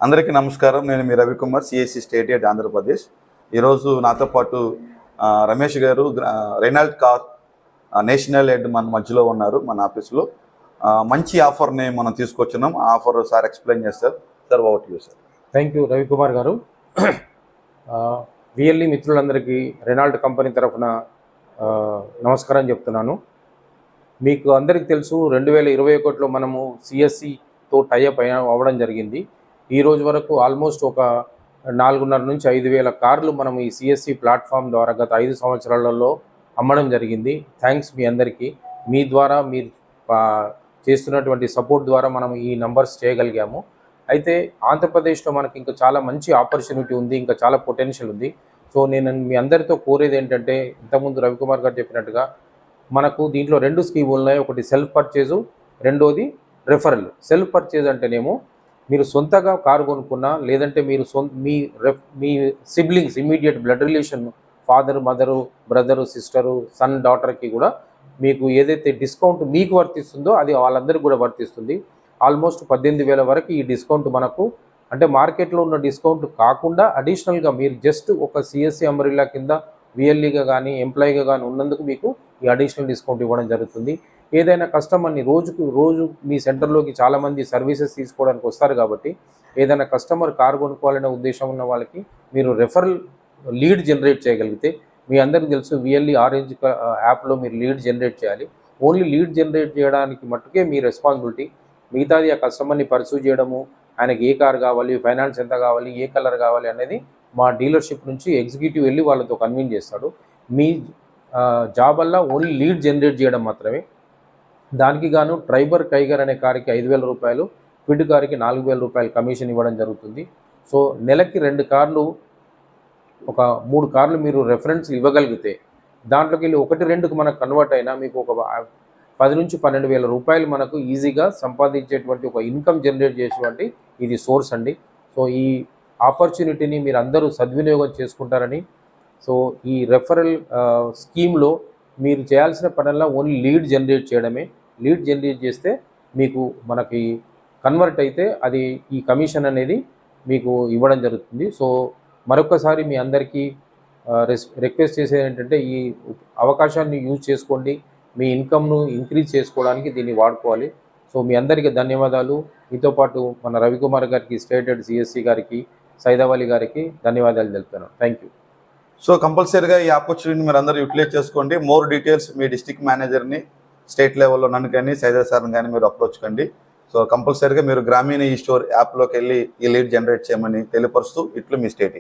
అందరికీ నమస్కారం. నేను మీ Ravikumar, CSC state head Andhra Pradesh. ఈరోజు నాతో పాటు రమేష్ గారు, రెనాల్ట్ కార్ నేషనల్ హెడ్ మన మధ్యలో ఉన్నారు. మన ఆఫీస్లో మంచి ఆఫర్ని మనం తీసుకొచ్చున్నాం. ఆ ఆఫర్ సార్ ఎక్స్ప్లెయిన్ చేస్తారు. Sir, over to you sir. Thank you Ravikumar గారు. విఎల్ఈ మిత్రులందరికీ రెనాల్ట్ కంపెనీ తరఫున నమస్కారం చెప్తున్నాను. మీకు అందరికీ తెలుసు, 2021లో మనము సిఎస్సితో టైఅప్ అవ్వడం జరిగింది. ఈ రోజు వరకు ఆల్మోస్ట్ ఒక 4,500 నుంచి 5,000 కార్లు మనం ఈ సిఎస్సి ప్లాట్ఫామ్ ద్వారా గత 5 సంవత్సరాలలో అమ్మడం జరిగింది. థ్యాంక్స్ మీ అందరికీ. మీ ద్వారా మీరు చేస్తున్నటువంటి సపోర్ట్ ద్వారా మనం ఈ నంబర్స్ చేయగలిగాము. అయితే ఆంధ్రప్రదేశ్లో మనకి ఇంకా చాలా మంచి ఆపర్చునిటీ ఉంది, ఇంకా చాలా పొటెన్షియల్ ఉంది. సో నేను మీ అందరితో కోరేది ఏంటంటే, ఇంతకుముందు రవికుమార్ గారు చెప్పినట్టుగా మనకు దీంట్లో 2 స్కీములు ఉన్నాయి. ఒకటి సెల్ఫ్ పర్చేజు, రెండోది రెఫరల్. సెల్ఫ్ పర్చేజ్ అంటేనేమో మీరు సొంతగా కారు కొనుక్కున్నా, లేదంటే మీరు మీ siblings, immediate blood relation, father, mother, brother, sister, son, డాటర్కి కూడా మీకు ఏదైతే డిస్కౌంట్ మీకు వర్తిస్తుందో అది వాళ్ళందరికీ కూడా వర్తిస్తుంది. ఆల్మోస్ట్ 18,000 వరకు ఈ డిస్కౌంట్ మనకు, అంటే మార్కెట్లో ఉన్న డిస్కౌంట్ కాకుండా అడిషనల్గా మీరు జస్ట్ ఒక సిఎస్సి అంబ్రెల్లా కింద విఎల్ఈగా కానీ ఎంప్లాయీగా కానీ ఉన్నందుకు మీకు ఈ అడిషనల్ డిస్కౌంట్ ఇవ్వడం జరుగుతుంది. ఏదైనా కస్టమర్ని రోజు మీ సెంటర్లోకి చాలామంది సర్వీసెస్ తీసుకోవడానికి వస్తారు కాబట్టి, ఏదైనా కస్టమర్ కారు కొనుక్కోవాలనే ఉద్దేశం ఉన్న వాళ్ళకి మీరు రెఫరల్ లీడ్ జనరేట్ చేయగలిగితే, మీ అందరికీ తెలుసు విఎల్ఈ ఆరెంజ్ యాప్లో మీరు లీడ్ జనరేట్ చేయాలి. ఓన్లీ లీడ్ జనరేట్ చేయడానికి మట్టుకే మీ రెస్పాన్సిబిలిటీ. మిగతాది ఆ కస్టమర్ని పర్సూ చేయడము, ఆయనకి ఏ కారు కావాలి, ఫైనాన్స్ ఎంత కావాలి, ఏ కలర్ కావాలి అనేది మా డీలర్షిప్ నుంచి ఎగ్జిక్యూటివ్ వెళ్ళి వాళ్ళతో కన్విన్స్ చేస్తాడు. మీ జాబ్ వల్ల ఓన్లీ లీడ్ జనరేట్ చేయడం మాత్రమే. దానికి గాను ట్రైబర్ టైగర్ అనే కారుకి 5,000 రూపాయలు, క్విడ్ కారుకి 4,000 రూపాయలు కమిషన్ ఇవ్వడం జరుగుతుంది. సో నెలకి 2 కార్లు, ఒక 3 కార్లు మీరు రెఫరెన్స్ ఇవ్వగలిగితే, దాంట్లోకి వెళ్ళి 1-2కు మనకు కన్వర్ట్ అయినా మీకు ఒక 10,000 నుంచి 12,000 రూపాయలు మనకు ఈజీగా సంపాదించేటువంటి ఒక ఇన్కమ్ జనరేట్ చేసేటువంటి ఇది సోర్స్ అండి. సో ఈ ఆపర్చునిటీని మీరు అందరూ సద్వినియోగం చేసుకుంటారని, సో ఈ రెఫరల్ స్కీమ్లో మీరు చేయాల్సిన పనల్లా ఓన్లీ లీడ్ జనరేట్ చేయడమే. లీడ్ జనరేట్ చేస్తే మీకు మనకి కన్వర్ట్ అయితే అది ఈ కమిషన్ అనేది మీకు ఇవ్వడం జరుగుతుంది. సో మరొకసారి మీ అందరికీ రిక్వెస్ట్ చేసేది ఏంటంటే, ఈ అవకాశాన్ని యూజ్ చేసుకోండి. మీ ఇన్కమ్ను ఇంక్రీజ్ చేసుకోవడానికి దీన్ని వాడుకోవాలి. సో మీ అందరికీ ధన్యవాదాలు. మీతో పాటు మన రవికుమార్ గారికి, స్టేట్ హెడ్ సిఎస్సి గారికి, సైదావలి గారికి ధన్యవాదాలు తెలుపుతున్నాను. Thank you. సో కంపల్సరీగా ఈ ఆపర్చునిటీని మీరు అందరూ యూటిలైజ్ చేసుకోండి. మోర్ డీటెయిల్స్ మీ డిస్ట్రిక్ట్ మేనేజర్ని, స్టేట్ లెవెల్లో నన్ను కానీ సైదా సార్ని కానీ మీరు అప్రోచ్ కండి. సో కంపల్సరీగా మీరు గ్రామీణ ఈ స్టోర్ యాప్లోకి వెళ్ళి ఈ లీడ్ జనరేట్ చేయమని తెలియపరుస్తూ, ఇట్లు మీ స్టేట్.